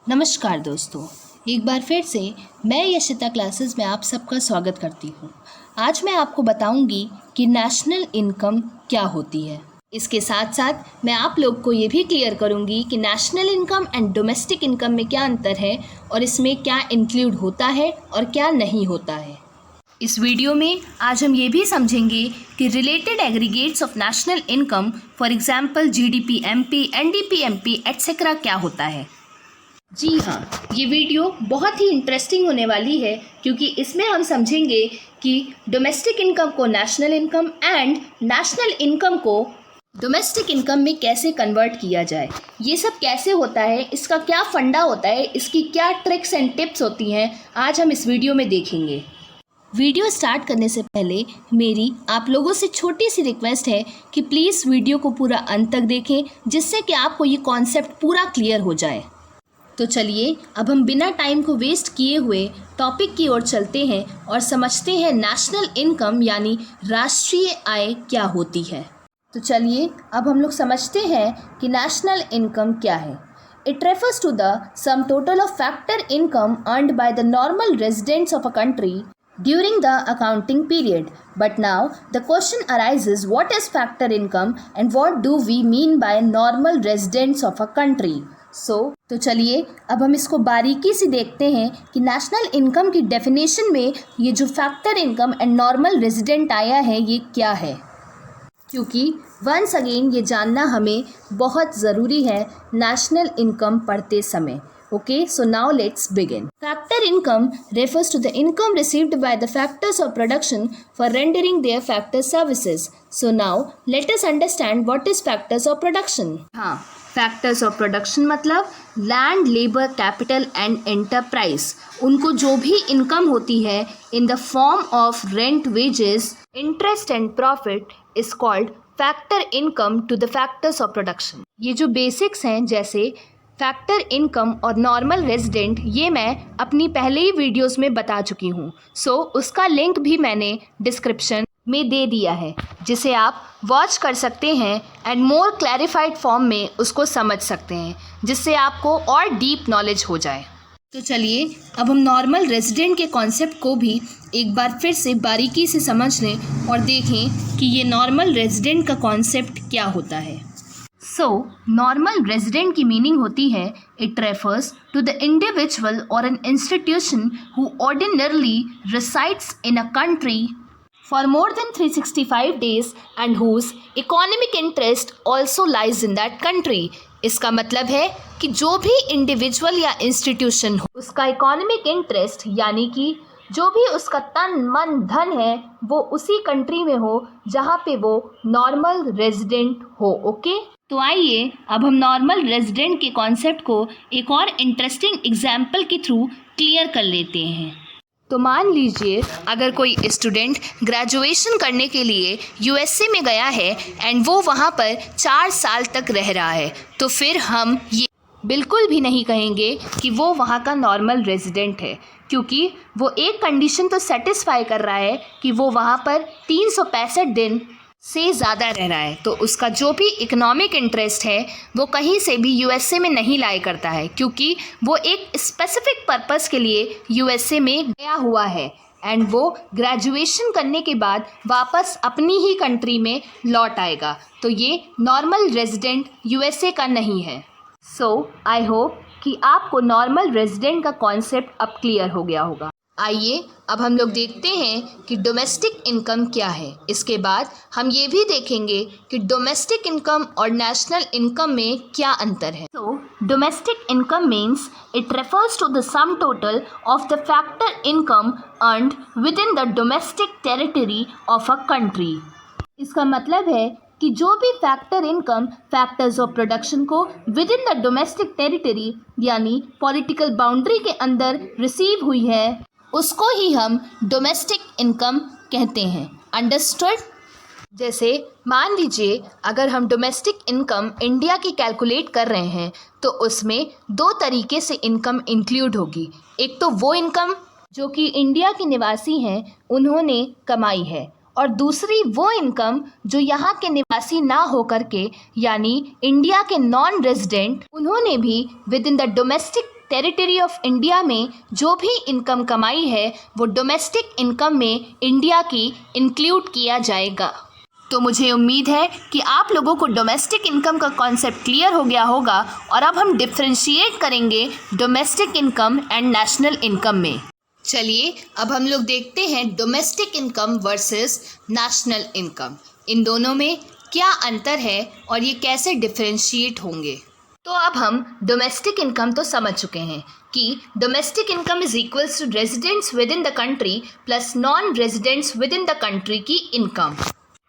नमस्कार दोस्तों, एक बार फिर से मैं यशिता क्लासेस में आप सबका स्वागत करती हूँ। आज मैं आपको बताऊंगी कि नेशनल इनकम क्या होती है। इसके साथ साथ मैं आप लोग को ये भी क्लियर करूंगी कि national income and domestic income में क्या अंतर है और इसमें क्या इंक्लूड होता है और क्या नहीं होता है। इस वीडियो में आज हम ये भी समझेंगे कि related aggregates of national income for example GDP MP, NDP MP etcetera क्या होता है। जी हाँ, ये वीडियो बहुत ही इंटरेस्टिंग होने वाली है क्योंकि इसमें हम समझेंगे कि डोमेस्टिक इनकम को national income and national income को डोमेस्टिक इनकम में कैसे कन्वर्ट किया जाए। ये सब कैसे होता है, इसका क्या फंडा होता है, इसकी क्या ट्रिक्स एंड टिप्स होती हैं, आज हम इस वीडियो में देखेंगे। वीडियो स्टार्ट करने से पहले मेरी आप लोगों से छोटी सी रिक्वेस्ट है कि प्लीज़ वीडियो को पूरा अंत तक देखें जिससे कि आपको ये कॉन्सेप्ट पूरा क्लियर हो जाए। तो चलिए अब हम बिना टाइम को वेस्ट किए हुए टॉपिक की ओर चलते हैं और समझते हैं नेशनल इनकम यानी राष्ट्रीय आय क्या होती है। तो चलिए अब हम लोग समझते हैं कि नेशनल इनकम क्या है। It refers to the sum total of factor income earned by the normal residents of a country during the accounting period. But now the question arises, what is factor income and what do we mean by normal residents of a country? तो चलिए अब हम इसको बारीकी से देखते हैं कि नेशनल इनकम की डेफिनेशन में ये जो factor income and normal resident आया है ये क्या है, क्योंकि वंस अगेन ये जानना हमें बहुत ज़रूरी है नेशनल इनकम पढ़ते समय। Okay, so now let's begin. Factor income refers to the income received by the factors of production for rendering their factor services. So now let us understand what is factors of production. हाँ, factors of production मतलब land, labor, capital and enterprise. उनको जो भी income होती है in the form of rent, wages, interest and profit is called factor income to the factors of production. ये जो basics हैं जैसे फैक्टर इनकम और नॉर्मल रेजिडेंट ये मैं अपनी पहले ही वीडियोस में बता चुकी हूँ। सो उसका लिंक भी मैंने डिस्क्रिप्शन में दे दिया है जिसे आप वॉच कर सकते हैं एंड मोर क्लैरिफाइड फॉर्म में उसको समझ सकते हैं जिससे आपको और डीप नॉलेज हो जाए। तो चलिए अब हम नॉर्मल रेजिडेंट के कॉन्सेप्ट को भी एक बार फिर से बारीकी से समझ लें और देखें कि ये नॉर्मल रेजिडेंट का कॉन्सेप्ट क्या होता है। नॉर्मल रेजिडेंट की मीनिंग होती है it refers to the individual और an institution who ordinarily resides in a country for more than 365 days and whose economic interest also lies in that country. इसका मतलब है कि जो भी इंडिविजुअल या इंस्टीट्यूशन हो उसका इकोनॉमिक इंटरेस्ट यानी कि जो भी उसका तन मन धन है वो उसी कंट्री में हो जहाँ पे वो नॉर्मल रेजिडेंट हो। ओके, तो आइए अब हम नॉर्मल रेजिडेंट के कॉन्सेप्ट को एक और इंटरेस्टिंग एग्जाम्पल के थ्रू क्लियर कर लेते हैं। तो मान लीजिए अगर कोई स्टूडेंट ग्रेजुएशन करने के लिए यूएसए में गया है एंड वो वहाँ पर 4 साल तक रह रहा है, तो फिर हम ये बिल्कुल भी नहीं कहेंगे कि वो वहाँ का नॉर्मल रेजिडेंट है, क्योंकि वो एक कंडीशन तो सेटिस्फाई कर रहा है कि वो वहाँ पर 365 दिन से ज़्यादा रह रहा है, तो उसका जो भी इकोनॉमिक इंटरेस्ट है वो कहीं से भी यूएसए में नहीं लाई करता है, क्योंकि वो एक स्पेसिफिक पर्पस के लिए यूएसए में गया हुआ है एंड वो ग्रेजुएशन करने के बाद वापस अपनी ही कंट्री में लौट आएगा। तो ये नॉर्मल रेजिडेंट यूएसए का नहीं है। आई होप कि आपको नॉर्मल रेजिडेंट का कॉन्सेप्ट अब क्लियर हो गया होगा। आइए अब हम लोग देखते हैं कि डोमेस्टिक इनकम क्या है। इसके बाद हम ये भी देखेंगे कि डोमेस्टिक इनकम और नेशनल इनकम में क्या अंतर है। Domestic income means it refers to the sum total of the factor income earned within the domestic territory of a country. इसका मतलब है कि जो भी factor income factors of production को within the domestic territory यानी political boundary के अंदर रिसीव हुई है उसको ही हम डोमेस्टिक इनकम कहते हैं। अंडरस्टूड? जैसे मान लीजिए अगर हम डोमेस्टिक इनकम इंडिया की कैलकुलेट कर रहे हैं तो उसमें 2 तरीके से इनकम इंक्लूड होगी। एक तो वो इनकम जो कि इंडिया के निवासी हैं उन्होंने कमाई है, और दूसरी वो इनकम जो यहाँ के निवासी ना होकर के यानी इंडिया के नॉन रेजिडेंट उन्होंने भी with in the domestic territory of India में जो भी इनकम कमाई है वो डोमेस्टिक इनकम में इंडिया की इंक्लूड किया जाएगा। तो मुझे उम्मीद है कि आप लोगों को डोमेस्टिक इनकम का कॉन्सेप्ट क्लियर हो गया होगा और अब हम डिफ्रेंशिएट करेंगे domestic income and national income में। चलिए अब हम लोग देखते हैं domestic income versus national income, इन दोनों में क्या अंतर है और ये कैसे डिफ्रेंशिएट होंगे। तो अब हम डोमेस्टिक इनकम तो समझ चुके हैं कि domestic income is equals to residents within the country plus non residents within the country की इनकम।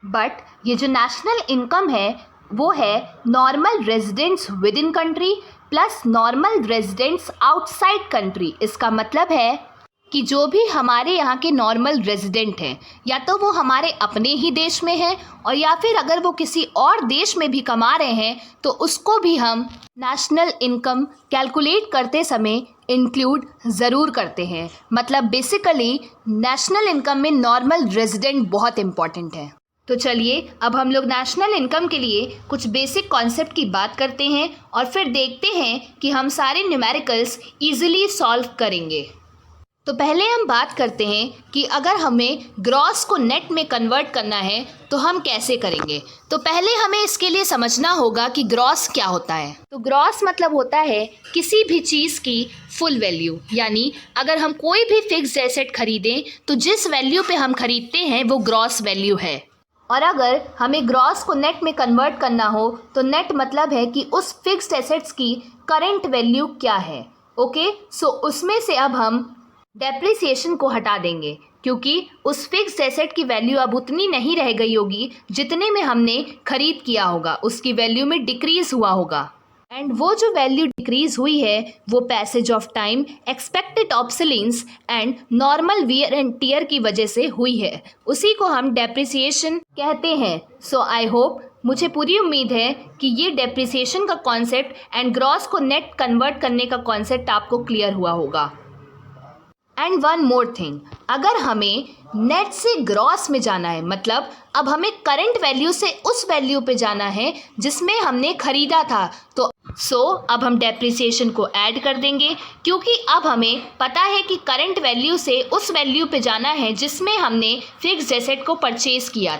बट ये जो नेशनल इनकम है वो है normal residents within country plus normal residents outside country. इसका मतलब है कि जो भी हमारे यहाँ के नॉर्मल रेजिडेंट हैं या तो वो हमारे अपने ही देश में हैं और या फिर अगर वो किसी और देश में भी कमा रहे हैं तो उसको भी हम नेशनल इनकम कैलकुलेट करते समय इंक्लूड ज़रूर करते हैं। मतलब बेसिकली नेशनल इनकम में नॉर्मल रेजिडेंट बहुत इम्पॉर्टेंट है। तो चलिए अब हम लोग नेशनल इनकम के लिए कुछ बेसिक कॉन्सेप्ट की बात करते हैं और फिर देखते हैं कि हम सारे न्यूमेरिकल्स ईजिली सॉल्व करेंगे। तो पहले हम बात करते हैं कि अगर हमें ग्रॉस को नेट में कन्वर्ट करना है तो हम कैसे करेंगे। तो पहले हमें इसके लिए समझना होगा कि ग्रॉस क्या होता है। तो ग्रॉस मतलब होता है किसी भी चीज़ की फुल वैल्यू, यानी अगर हम कोई भी फिक्स्ड एसेट खरीदें तो जिस वैल्यू पे हम खरीदते हैं वो ग्रॉस वैल्यू है। और अगर हमें ग्रॉस को नेट में कन्वर्ट करना हो तो नेट मतलब है कि उस फिक्स्ड एसेट्स की करंट वैल्यू क्या है। ओके, सो उसमें से अब हम डेप्रिसिएशन को हटा देंगे क्योंकि उस फिक्स्ड एसेट की वैल्यू अब उतनी नहीं रह गई होगी जितने में हमने खरीद किया होगा, उसकी वैल्यू में डिक्रीज हुआ होगा। एंड वो जो वैल्यू डिक्रीज हुई है वो passage of time, expected obsolescence and normal wear and tear की वजह से हुई है, उसी को हम डेप्रिसिएशन कहते हैं। सो आई होप, मुझे पूरी उम्मीद है कि ये डेप्रिसिएशन का कॉन्सेप्ट एंड ग्रॉस को नेट कन्वर्ट करने का कॉन्सेप्ट आपको क्लियर हुआ होगा। एंड वन मोर थिंग, अगर हमें नेट से ग्रॉस में जाना है मतलब अब हमें करंट वैल्यू से उस वैल्यू पे जाना है जिसमें हमने खरीदा था, तो अब हम डेप्रिसिएशन को ऐड कर देंगे क्योंकि अब हमें पता है कि करंट वैल्यू से उस वैल्यू पे जाना है जिसमें हमने फिक्स्ड एसेट को परचेज किया।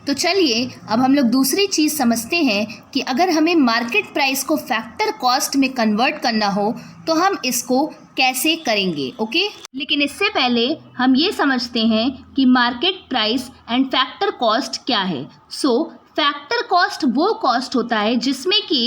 तो चलिए अब हम लोग दूसरी चीज़ समझते हैं कि अगर हमें मार्केट प्राइस को फैक्टर कॉस्ट में कन्वर्ट करना हो तो हम इसको कैसे करेंगे। ओके, लेकिन इससे पहले हम ये समझते हैं कि market price and factor cost क्या है। फैक्टर कॉस्ट वो कॉस्ट होता है जिसमें कि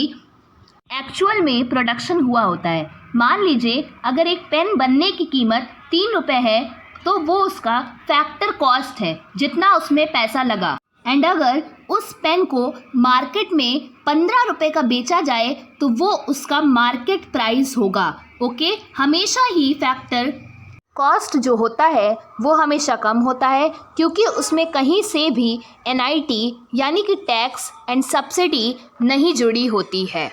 एक्चुअल में प्रोडक्शन हुआ होता है। मान लीजिए अगर एक पेन बनने की कीमत 3 रुपये है तो वो उसका फैक्टर कॉस्ट है, जितना उसमें पैसा लगा। एंड अगर उस पेन को मार्केट में 15 रुपये का बेचा जाए तो वो उसका मार्केट प्राइस होगा। ओके, हमेशा ही फैक्टर कॉस्ट जो होता है वो हमेशा कम होता है क्योंकि उसमें कहीं से भी NIT यानी कि टैक्स एंड सब्सिडी नहीं जुड़ी होती है।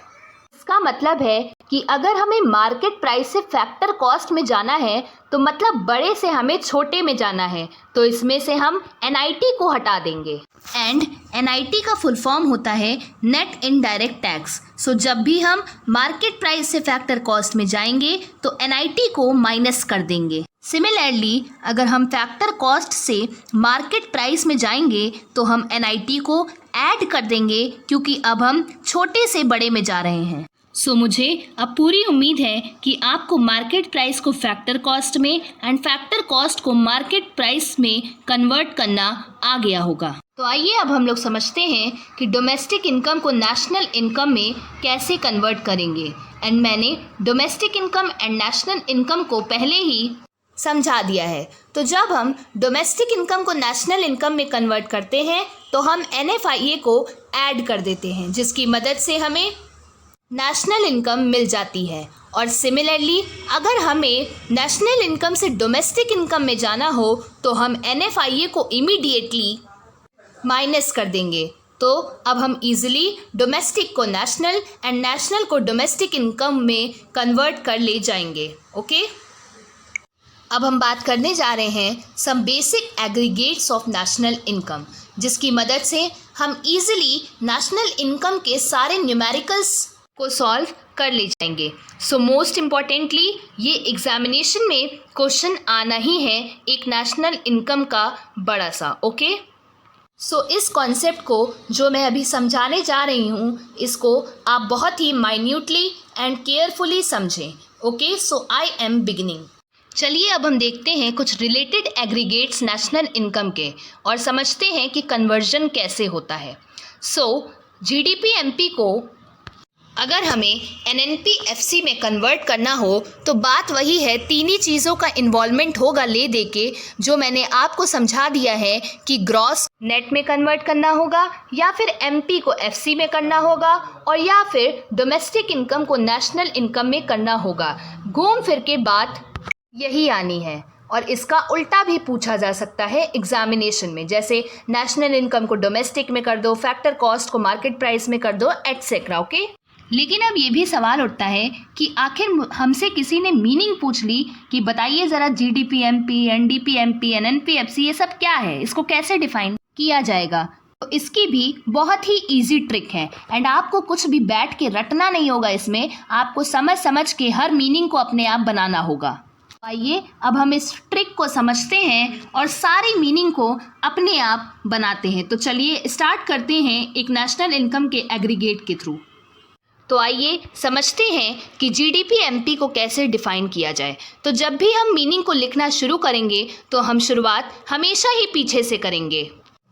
इसका मतलब है कि अगर हमें मार्केट प्राइस से फैक्टर कॉस्ट में जाना है तो मतलब बड़े से हमें छोटे में जाना है, तो इसमें से हम NIT को हटा देंगे। एंड NIT का फुल फॉर्म होता है नेट इनडायरेक्ट टैक्स। सो जब भी हम मार्केट प्राइस से फैक्टर कॉस्ट में जाएंगे तो NIT को माइनस कर देंगे। सिमिलरली अगर हम फैक्टर कॉस्ट से मार्केट प्राइस में जाएंगे तो हम NIT को ऐड कर देंगे क्योंकि अब हम छोटे से बड़े में जा रहे हैं। मुझे अब पूरी उम्मीद है कि आपको मार्केट प्राइस को फैक्टर कॉस्ट में एंड फैक्टर कॉस्ट को मार्केट प्राइस में कन्वर्ट करना आ गया होगा। तो आइए अब हम लोग समझते हैं कि डोमेस्टिक इनकम को नेशनल इनकम में कैसे कन्वर्ट करेंगे। एंड मैंने domestic income and national income को पहले ही समझा दिया है। तो जब हम डोमेस्टिक इनकम को नेशनल इनकम में कन्वर्ट करते हैं तो हम NFIA को ऐड कर देते हैं जिसकी मदद से हमें नेशनल इनकम मिल जाती है। और सिमिलरली अगर हमें नेशनल इनकम से डोमेस्टिक इनकम में जाना हो तो हम NFIA को इमीडिएटली माइनस कर देंगे। तो अब हम इजीली डोमेस्टिक को नेशनल एंड नेशनल को डोमेस्टिक इनकम में कन्वर्ट कर ले जाएंगे। ओके, अब हम बात करने जा रहे हैं some basic aggregates of national income, जिसकी मदद से हम इजीली नेशनल इनकम के सारे न्यूमेरिकल्स को सॉल्व कर ले जाएंगे। सो मोस्ट इम्पॉर्टेंटली ये एग्जामिनेशन में क्वेश्चन आना ही है एक नेशनल इनकम का बड़ा सा। ओके, सो इस कॉन्सेप्ट को जो मैं अभी समझाने जा रही हूँ इसको आप बहुत ही माइन्यूटली एंड केयरफुली समझें। Okay, so I am beginning. चलिए अब हम देखते हैं कुछ रिलेटेड एग्रीगेट्स नेशनल इनकम के और समझते हैं कि कन्वर्जन कैसे होता है। सो जीडीपी-एमपी को अगर हमें एनएनपी-एफसी में कन्वर्ट करना हो तो बात वही है, तीन ही चीज़ों का इन्वॉल्वमेंट होगा ले दे के, जो मैंने आपको समझा दिया है कि ग्रॉस नेट में कन्वर्ट करना होगा या फिर एमपी को एफसी में करना होगा और या फिर डोमेस्टिक इनकम को नेशनल इनकम में करना होगा। घूम फिर के बात यही आनी है और इसका उल्टा भी पूछा जा सकता है एग्जामिनेशन में, जैसे नेशनल इनकम को डोमेस्टिक में कर दो, फैक्टर कॉस्ट को मार्केट प्राइस में कर दो, एटसेट्रा। ओके, लेकिन अब ये भी सवाल उठता है कि आखिर हमसे किसी ने मीनिंग पूछ ली कि बताइए ज़रा जीडीपी-एमपी, एनडीपी-एमपी, एनएनपी-एफसी ये सब क्या है, इसको कैसे डिफाइन किया जाएगा। तो इसकी भी बहुत ही इजी ट्रिक है एंड आपको कुछ भी बैठ के रटना नहीं होगा, इसमें आपको समझ समझ के हर मीनिंग को अपने आप बनाना होगा। आइए अब हम इस ट्रिक को समझते हैं और सारी मीनिंग को अपने आप बनाते हैं। तो चलिए स्टार्ट करते हैं एक नेशनल इनकम के एग्रीगेट के थ्रू। तो आइए समझते हैं कि जीडीपी-एमपी को कैसे डिफ़ाइन किया जाए। तो जब भी हम मीनिंग को लिखना शुरू करेंगे तो हम शुरुआत हमेशा ही पीछे से करेंगे।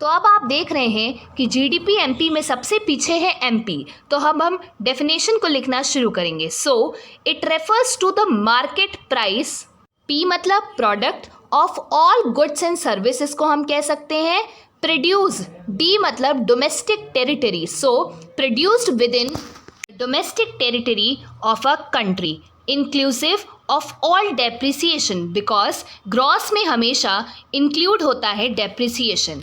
तो अब आप देख रहे हैं कि जीडीपी-एमपी में सबसे पीछे है एमपी, तो अब हम डेफिनेशन को लिखना शुरू करेंगे। So it refers to the market price, P मतलब product, of all goods and services को हम कह सकते हैं। प्रोड्यूस, डी मतलब domestic territory, so produced within domestic territory of a country, inclusive of all depreciation, because gross में हमेशा include होता है depreciation.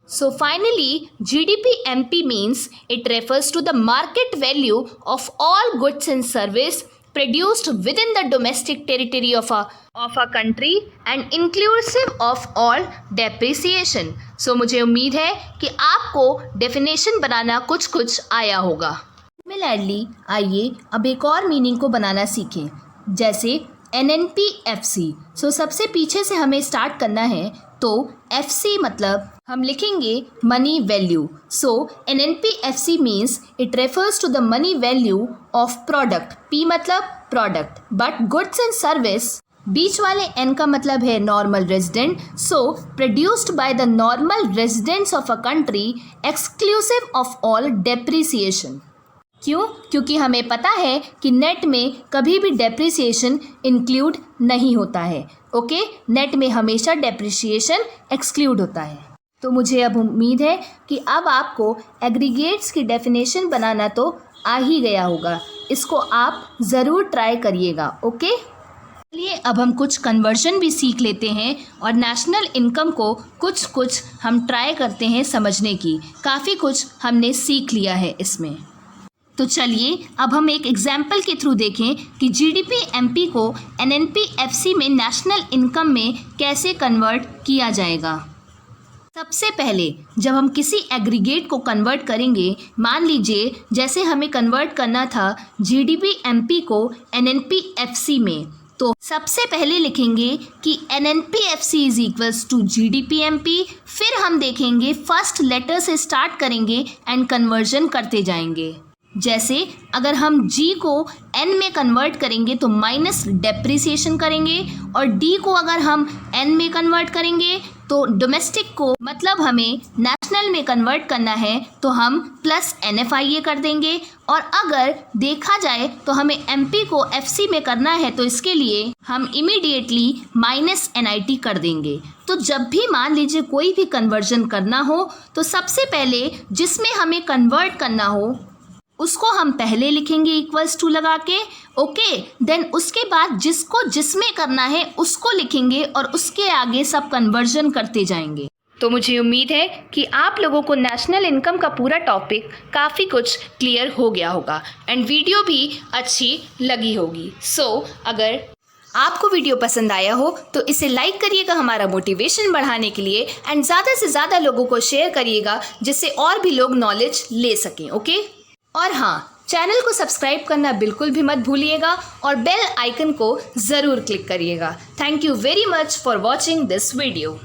So finally GDP-MP means it refers to the market value of all goods and service produced within the domestic territory of a country and inclusive of all depreciation. So मुझे उम्मीद है कि आपको definition बनाना कुछ कुछ आया होगा। Similarly आइए अब एक और मीनिंग को बनाना सीखें, जैसे एनएनपी-एफसी। सो सबसे पीछे से हमें स्टार्ट करना है, तो एफसी मतलब हम लिखेंगे money value. So NNP FC means it refers to the money value of product, P मतलब product, but goods and services, बीच वाले एन का मतलब है normal resident, so produced by the normal residents of a country exclusive of all depreciation. क्यों? क्योंकि हमें पता है कि नेट में कभी भी डेप्रिसिएशन इंक्लूड नहीं होता है। ओके, नेट में हमेशा डेप्रिसिएशन एक्सक्लूड होता है। तो मुझे अब उम्मीद है कि अब आपको एग्रीगेट्स की डेफिनेशन बनाना तो आ ही गया होगा, इसको आप ज़रूर ट्राई करिएगा। ओके, चलिए अब हम कुछ कन्वर्जन भी सीख लेते हैं और नेशनल इनकम को कुछ कुछ हम ट्राई करते हैं समझने की। काफ़ी कुछ हमने सीख लिया है इसमें। तो चलिए अब हम एक एग्जाम्पल के थ्रू देखें कि जीडीपी-एमपी को एनएनपी-एफसी में नेशनल इनकम में कैसे कन्वर्ट किया जाएगा। सबसे पहले जब हम किसी एग्रीगेट को कन्वर्ट करेंगे, मान लीजिए जैसे हमें कन्वर्ट करना था जीडीपी-एमपी को एनएनपी-एफसी में, तो सबसे पहले लिखेंगे कि NNP FC is equals to GDP MP, फिर हम देखेंगे फर्स्ट लेटर से स्टार्ट करेंगे एंड कन्वर्जन करते जाएंगे। जैसे अगर हम G को N में कन्वर्ट करेंगे तो माइनस डेप्रिसिएशन करेंगे, और D को अगर हम N में कन्वर्ट करेंगे तो डोमेस्टिक को मतलब हमें नेशनल में कन्वर्ट करना है तो हम प्लस NFIA कर देंगे, और अगर देखा जाए तो हमें MP को FC में करना है तो इसके लिए हम इमीडिएटली माइनस NIT कर देंगे। तो जब भी मान लीजिए कोई भी कन्वर्जन करना हो तो सबसे पहले जिसमें हमें कन्वर्ट करना हो उसको हम पहले लिखेंगे इक्वल्स टू लगा के। ओके, देन उसके बाद जिसको जिसमें करना है उसको लिखेंगे और उसके आगे सब कन्वर्जन करते जाएंगे। तो मुझे उम्मीद है कि आप लोगों को नेशनल इनकम का पूरा टॉपिक काफ़ी कुछ क्लियर हो गया होगा एंड वीडियो भी अच्छी लगी होगी। सो अगर आपको वीडियो पसंद आया हो तो इसे लाइक करिएगा हमारा मोटिवेशन बढ़ाने के लिए, एंड ज़्यादा से ज़्यादा लोगों को शेयर करिएगा जिससे और भी लोग नॉलेज ले सकें। ओके, और हाँ, चैनल को सब्सक्राइब करना बिल्कुल भी मत भूलिएगा और बेल आइकन को ज़रूर क्लिक करिएगा। Thank you very much for watching this video.